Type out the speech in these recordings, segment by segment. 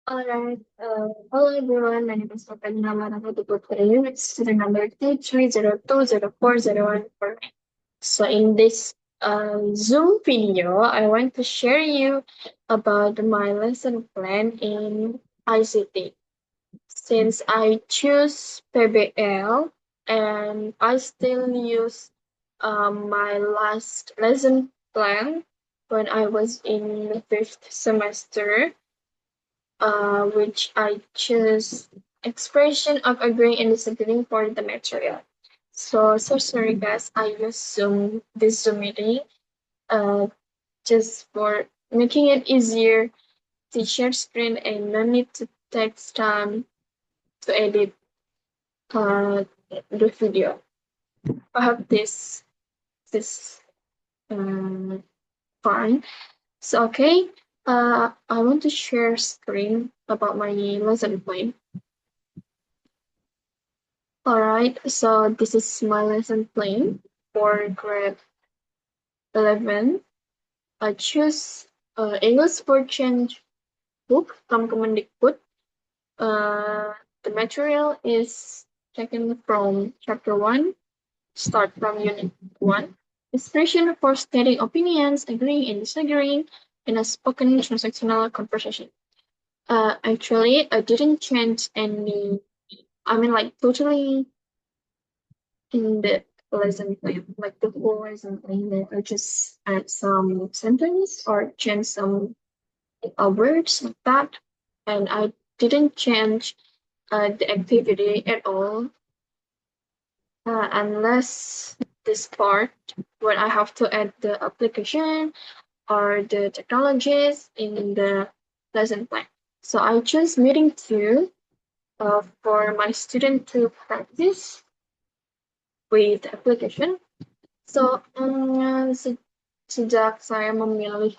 Alright, hello everyone. My name is Fatima Marano Putri. It's student number 230204014. So in this Zoom video, I want to share you about my lesson plan in ICT. Since I choose PBL and I still use my last lesson plan when I was in the fifth semester, which I choose expression of agreeing and disagreeing for the material. So sorry guys, I use this Zoom meeting, uh, just for making it easier to share screen and no need to take time to edit uh, the video. I hope this um, fine. So okay, I want to share screen about my lesson plan. Alright, so this is my lesson plan for grade 11. I choose English for Change book from Kemendikbud. The material is taken from chapter 1, start from unit 1. Expression for stating opinions, agreeing and disagreeing in a spoken transactional conversation. Actually, I didn't change any, like totally in the lesson plan, like the whole lesson plan, that I just add some sentence or change some words like that, and I didn't change the activity at all, unless this part when I have to add the application or the technologies in the lesson plan. So I choose meeting two for my student to practice with the application. So, sejak saya memilih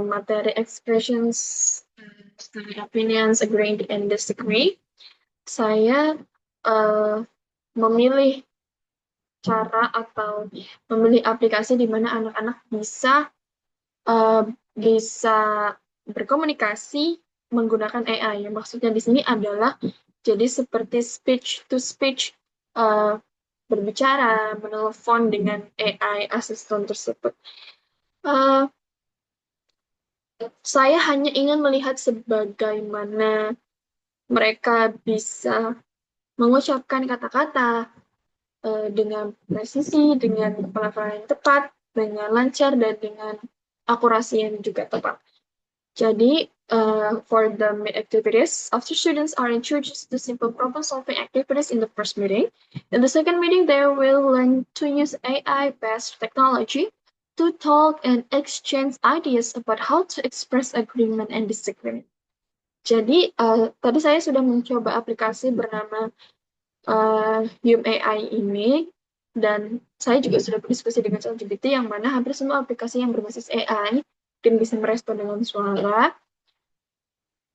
materi expressions, study opinions, agree and disagree, saya uh, memilih cara atau memilih aplikasi di mana anak-anak uh, bisa berkomunikasi menggunakan AI. Yang maksudnya di sini adalah jadi seperti speech to speech, uh, berbicara, menelpon dengan AI asisten tersebut. Uh, saya hanya ingin melihat sebagaimana mereka bisa mengucapkan kata-kata dengan presisi, dengan pelafalan yang tepat, dengan lancar, dan dengan akurasi yang juga tepat. Jadi, for the activities, after students are introduced to simple problem-solving activities in the first meeting, in the second meeting, they will learn to use AI-based technology to talk and exchange ideas about how to express agreement and disagreement. Jadi, tadi saya sudah mencoba aplikasi bernama Yum AI ini, dan saya juga sudah berdiskusi dengan ChatGPT yang mana hampir semua aplikasi yang berbasis AI dan bisa merespon dengan suara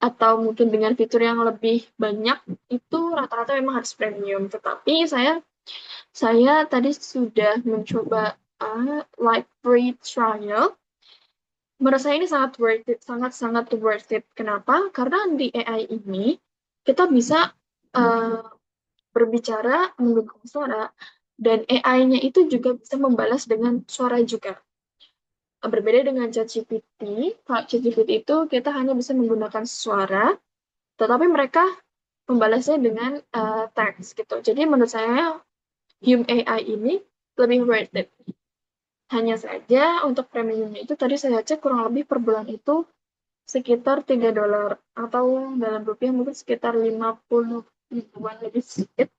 atau mungkin dengan fitur yang lebih banyak itu rata-rata memang harus premium. Tetapi saya tadi sudah mencoba like free trial. Menurut saya ini sangat worth it, sangat-sangat worth it. Kenapa? Karena di AI ini kita bisa uh, berbicara menggunakan suara, dan AI-nya itu juga bisa membalas dengan suara juga. Berbeda dengan ChatGPT, kalau ChatGPT itu kita hanya bisa menggunakan suara, tetapi mereka membalasnya dengan teks gitu. Jadi menurut saya Hum AI ini lebih worth it. Hanya saja untuk premiumnya itu tadi saya cek kurang lebih per bulan itu sekitar $3 atau dalam rupiah mungkin sekitar 50 ribuan lebih sedikit.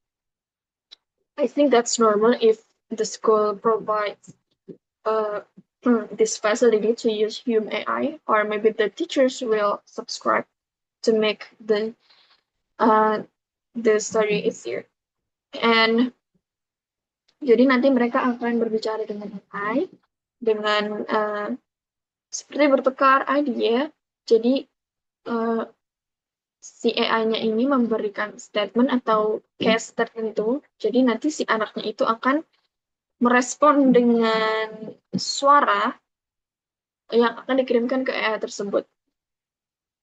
I think that's normal if the school provides uh, this facility to use Hum AI, or maybe the teachers will subscribe to make the study easier. And jadi nanti mereka akan berbicara dengan AI dengan seperti bertukar ide. Jadi si AI-nya ini memberikan statement atau case tertentu. Jadi nanti si anaknya itu akan merespon dengan suara yang akan dikirimkan ke AI tersebut.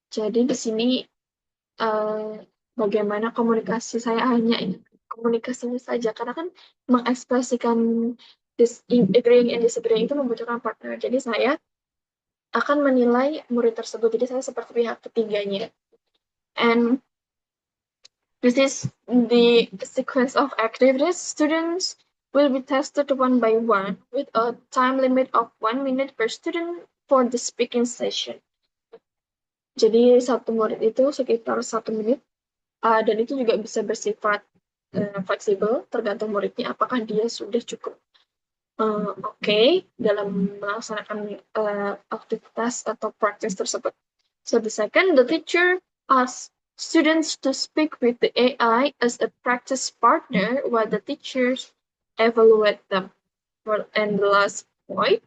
Jadi di sini bagaimana komunikasi saya hanya ingin komunikasinya saja karena kan mengekspresikan agreeing and disagreeing itu membutuhkan partner. Jadi saya akan menilai murid tersebut. Jadi saya seperti pihak ketiganya. And this is the sequence of activities. Students will be tested one by one with a time limit of 1 minute per student for the speaking session. Jadi satu murid itu sekitar 1 menit, dan itu juga bisa bersifat fleksibel tergantung muridnya apakah dia sudah cukup oke dalam melaksanakan aktivitas atau praktis tersebut. So the second, the teacher asks students to speak with the AI as a practice partner while the teachers evaluate them. And the last point,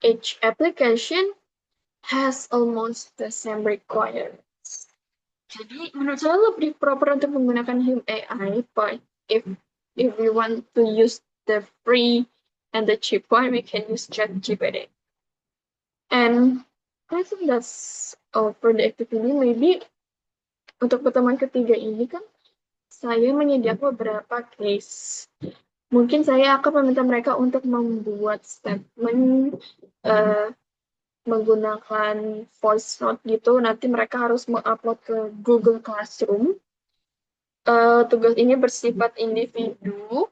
each application has almost the same requirements. Jadi menurut saya lebih proper untuk menggunakan Him AI, but if we want to use the free and the cheap one, we can use ChatGPT. And I think that's all for the activity. Maybe untuk pertemuan ketiga ini kan saya menyediakan beberapa case. Mungkin saya akan meminta mereka untuk membuat statement uh, menggunakan voice note gitu. Nanti mereka harus mengupload ke Google Classroom. Tugas ini bersifat individu.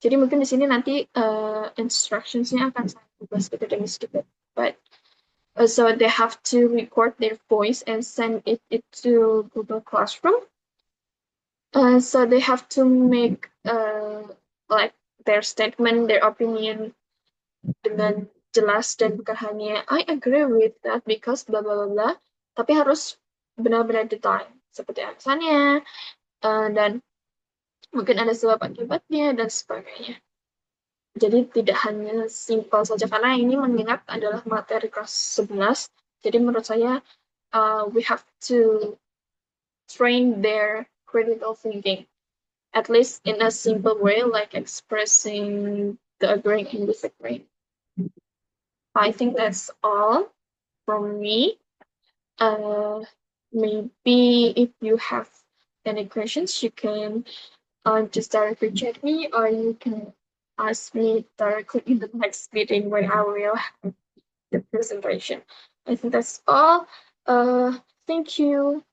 Jadi mungkin di sini nanti instructions-nya akan saya ubah sedikit sedikit. But so they have to record their voice and send it to Google Classroom. So they have to make like their statement, their opinion dengan jelas dan bukan hanya I agree with that because bla bla bla bla, tapi harus benar-benar detail seperti alasannya dan mungkin ada sebab akibatnya dan sebagainya. Jadi tidak hanya simpel saja karena ini mengingat adalah materi kelas 11. Jadi menurut saya we have to train their critical thinking at least in a simple way like expressing the agreeing and disagreeing. I think that's all from me. Maybe if you have any questions, you can just directly chat me, or you can ask me directly in the next meeting when I will have the presentation. I think that's all. Thank you.